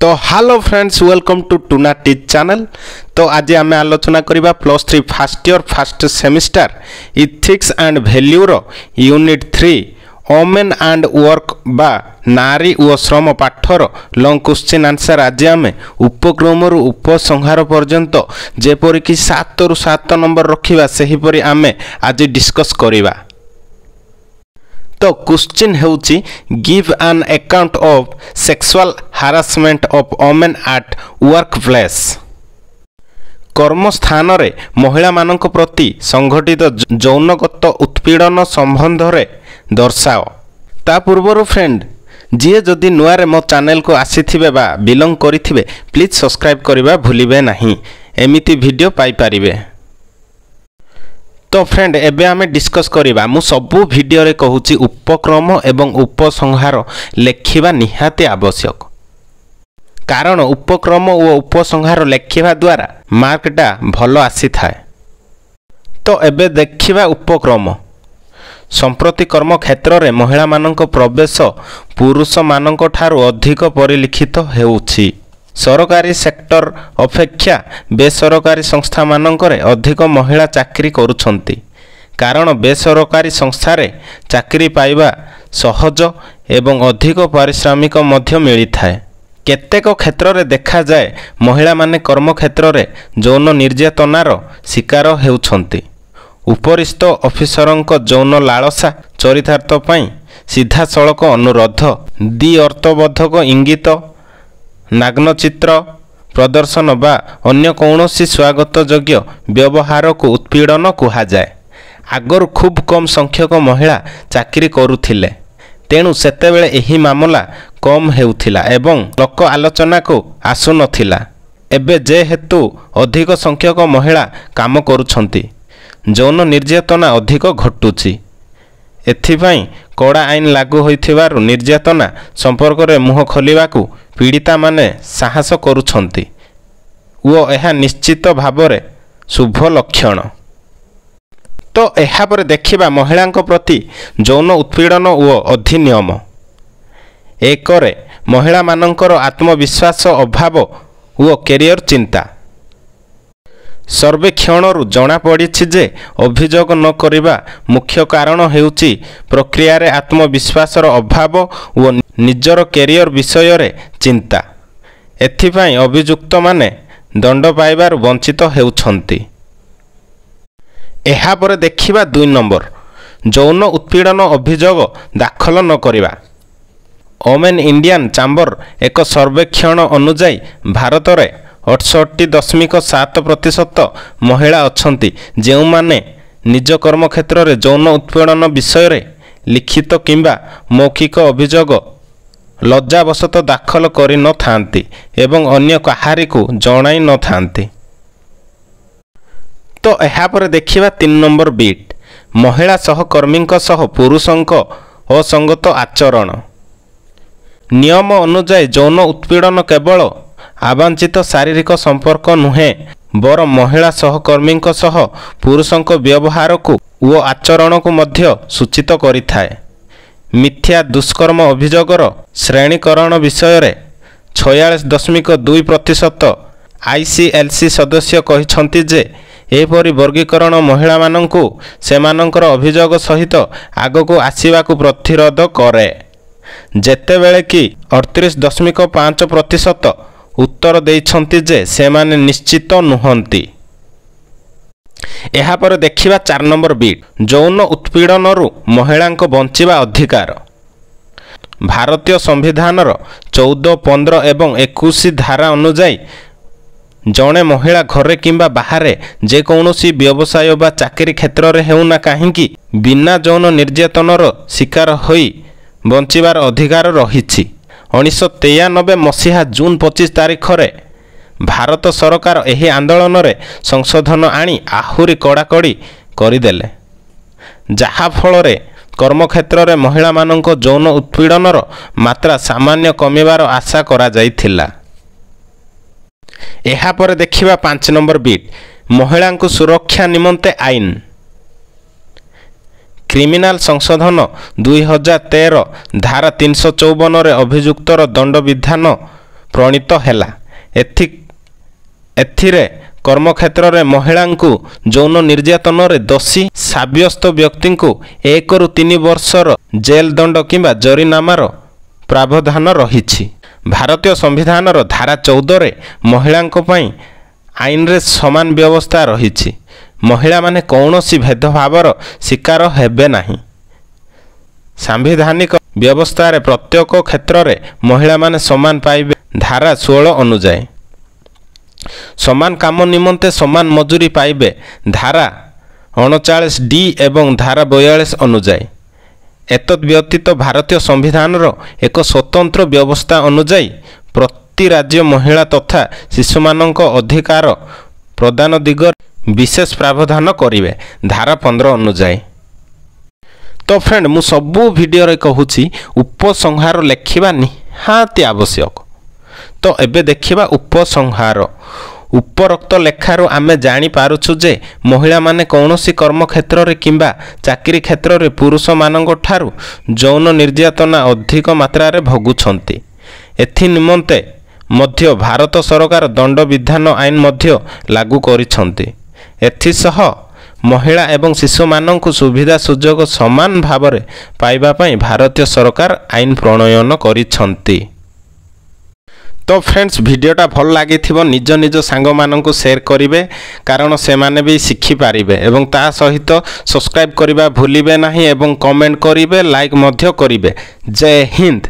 तो hello friends, welcome to Tuna Teach channel. तो आज आम आलोचना करवा +3 first year first semester ethics and value रो यूनिट 3 वोमेन एंड वर्क बा नारी व श्रम पाठर लंग क्वेश्चन आंसर। आज आम उपक्रम रु उपसंहार पर्यंत जेपरिक 7 रु 7 नंबर रखा सेहीपरि आम आज डिस्कस करवा। तो क्वेश्चन हेउची give an account of sexual harassment of women at work place. कर्म स्थान रे महिला मानक प्रति संघटित यौनगत उत्पीड़न संबंध रे दर्शाओ। ता पूर्वर फ्रेंड जी जदि नुआरे मो चैनल को आसीथिबे बा बिलोंग करिथिबे प्लीज सब्सक्राइब करिबा भूलिबे नहीं, एमिति वीडियो पाई परिबे। तो फ्रेंड एबे आमे डिस्कस करिबा। मु सबु वीडियो रे कहूची उपक्रम एवं उपसंहार लेखिबा निहाती आवश्यक, कारण उपक्रम और उपसंहार लेखिबा द्वारा मार्कटा भलो आसी थाए। तो एबे देखिबा उपक्रम। संप्रति कर्म क्षेत्र रे महिला मानक प्रवेश पुरुष मानक ठारू अधिक परिलिखित हेउछि। सरकारी सेक्टर अपेक्षा बेसरकारी संस्था मानकरे अधिक महिला चाकरी करुछंती, कारण बेसरकारी संस्था रे चाकरी पाइबा सहज एवं अधिक पारिश्रमिक मध्य मिलिथाए। केतेक क्षेत्र रे देखा जाए महिला माने कर्म क्षेत्र रे यौन निर्यातनार शिकार हेउछंती। उपरिस्थ ऑफिसरंक यौन लालसा चरितार्थ पई सीधा सड़क अनुरोध, दि अर्थबोधक इंगित, नाग्नचित्र प्रदर्शन बा अन्य कौनसी स्वागत योग्य व्यवहार को उत्पीड़न कहा जाए। आगर खूब कम संख्यक महिला चाकरी करुथिले, तेणु सेतेबेले एही मामला कम हेउथिला एवं लोक आलोचना को आसु नथिला। एबे जेहेतु अधिक संख्यक महिला काम करुछंती, यौन निर्यातना अधिक घटुची। एथिपाई कड़ा आईन लागू होइथिबारु निर्यातना संपर्क रे मुह खोलिबाकू पीड़िता माने साहस करुछंती वो यह निश्चित भावरे शुभ लक्षण। तो यह पर देखिबा महिला प्रति यौन उत्पीड़न व अधिनियम। एक महिला मानकर आत्मविश्वास अभाव व कैरियर चिंता। सर्वेक्षण जना पड़ी जे अभियोग न करिबा मुख्य कारण हेउची प्रक्रिया रे आत्मविश्वास अभाव व निजर कैरियर विषय रे चिंता। एथिपाई अभियुक्त माने दंड पाइबार वंचित हेउछंती। एहा पर देखिबा 2 नंबर यौन उत्पीड़न अभियोग दाखल न करिबा। वोमेन इंडियन चैम्बर एक सर्वेक्षण अनुसार भारत रे 68.7% महिला अछंती जेउ माने निज कर्म क्षेत्र रे यौन उत्पीड़न विषय रे लिखित किंबा मौखिक अभियोग लज्जावशत दाखल करि न थांती एवं अन्य कहारी को जणाई न थांती। तो एहा पर देखिबा 3 नंबर बीट महिला सहकर्मी सह पुरुषंक असंगत आचरण। नियम अनुसार यौन उत्पीड़न केवल आवांछित शारीरिक संपर्क नुहे बर महिला सहकर्मी सह पुरुषंक व्यवहार को वो आचरण को मध्य सूचित करिथाए। मिथ्या दुष्कर्म अभियोगर श्रेणीकरण विषय रे 46.2% ICLC सदस्य कहिछंती जे एपरि वर्गीकरण महिला मानंकु सेमानंकर अभियोग सहित आगको आसीबाकू प्रतिरोध करे, जेतेबेले कि 38.5% उत्तर देइछंती जे सेमाने निश्चित नुहंती। एहा पर देखिबा 4 नंबर बीट यौन उत्पीड़न रु महिलांको बंचिबा अधिकार। भारतीय संविधान 14, 15 एवं 21 धारा अनुसार जणे महिला घरे किंबा बाहरे जे कौनसी व्यवसाय बा चाकरी क्षेत्र रे हेउना काहेकि बिना यौन निर्यातनर शिकार होई बंचिबार अधिकार रहिछि। 1993 मसीहा जून 25 तारिख रे भारत सरकार एही आंदोलन रे संशोधन आनी आहुरी कड़ाकड़ी करदेले, जहा फल रे कर्म क्षेत्र रे महिला मानक यौन उत्पीड़नर मात्रा सामान्य कमिबार आशा करा जाइथिला। एहा पर देखिबा 5 नंबर बीट महिला को सुरक्षा निमंते आईन। क्रिमिनाल संशोधन 2013 धारा 354 रे अभियुक्तर दंड विधान ପ୍ରଣୀତ ହେଲା। ଏଥିରେ କର୍ମକ୍ଷେତ୍ରରେ ମହିଳାଙ୍କୁ ଯୌନ ନିର୍ଯାତନାରେ ଦୋଷୀ ସାବ୍ୟସ୍ତ ବ୍ୟକ୍ତିଙ୍କୁ 1 ରୁ 3 ବର୍ଷର ଜେଲ୍ ଦଣ୍ଡ କିମ୍ବା ଜରିମାନାର ପ୍ରାବଧାନ ରହିଛି। ଭାରତୀୟ ସମ୍ବିଧାନର ଧାରା 14ରେ ମହିଳାଙ୍କ ପାଇଁ ଆଇନରେ ସମାନ ବ୍ୟବସ୍ଥା ରହିଛି। ମହିଳାମାନେ କୌଣସି ଭେଦଭାବର ଶିକାର ହେବେ ନାହିଁ। ସାମ୍ବିଧାନିକ ବ୍ୟବସ୍ଥାରେ ପ୍ରତ୍ୟେକ କ୍ଷେତ୍ରରେ ମହିଳାମାନେ ସମାନ ପାଇବେ। ଧାରା 16 ଅନୁଯାୟୀ ସମାନ କାମ ନିମନ୍ତେ ସମାନ ମଜୁରୀ ପାଇବେ। ଧାରା 39D ଏବଂ ଧାରା 42 ଅନୁଯାୟୀ। ଏତଦ୍‌ବ୍ୟତୀତ ଭାରତୀୟ ସମ୍ବିଧାନର ଏକ ସ୍ୱତନ୍ତ୍ର ବ୍ୟବସ୍ଥା ଅନୁଯାୟୀ ପ୍ରତି ରାଜ୍ୟ ମହିଳା ତଥା ଶିଶୁମାନଙ୍କ ଅଧିକାର ପ୍ରଦାନ ଦିଗରେ ବିଶେଷ ପ୍ରାବଧାନ କରିବେ। ଧାରା 15 ଅନୁଯାୟୀ। ତ ଫ୍ରେଣ୍ଡ, ମୁଁ ସବୁ ଭିଡ଼ିଓରେ କହୁଛି ଉପସଂହାର ଲେଖିବା ନିହାତି ଆବଶ୍ୟକ। ତ ଏବେ ଦେଖିବା ଉପସଂହାର। ଉପରୋକ୍ତ ଲେଖାରୁ ଆମେ ଜାଣିପାରୁଛୁ ଯେ ମହିଳାମାନେ କୌଣସି କର୍ମକ୍ଷେତ୍ରରେ କିମ୍ବା ଚାକିରି କ୍ଷେତ୍ରରେ ପୁରୁଷମାନଙ୍କଠାରୁ ଯୌନ ନିର୍ଯାତନା ଅଧିକ ମାତ୍ରାରେ ଭୋଗୁଛନ୍ତି। ଏଥି ନିମନ୍ତେ ମଧ୍ୟ ଭାରତ ସରକାର ଦଣ୍ଡବିଧାନ ଆଇନ ମଧ୍ୟ ଲାଗୁ କରିଛନ୍ତି। ଏଥିସହ ମହିଳା ଏବଂ ଶିଶୁମାନଙ୍କୁ ସୁବିଧା ସୁଯୋଗ ସମାନ ଭାବରେ ପାଇବା ପାଇଁ ଭାରତୀୟ ସରକାର ଆଇନ ପ୍ରଣୟନ କରିଛନ୍ତି। ତ ଫ୍ରେଣ୍ଡସ୍, ଭିଡ଼ିଓଟା ଭଲ ଲାଗିଥିବ ନିଜ ସାଙ୍ଗମାନଙ୍କୁ ସେୟାର କରିବେ, କାରଣ ସେମାନେ ବି ଶିଖିପାରିବେ। ଏବଂ ତା ସହିତ ସବସ୍କ୍ରାଇବ୍ କରିବା ଭୁଲିବେ ନାହିଁ ଏବଂ କମେଣ୍ଟ କରିବେ, ଲାଇକ୍ ମଧ୍ୟ କରିବେ। ଜୟ ହିନ୍ଦ।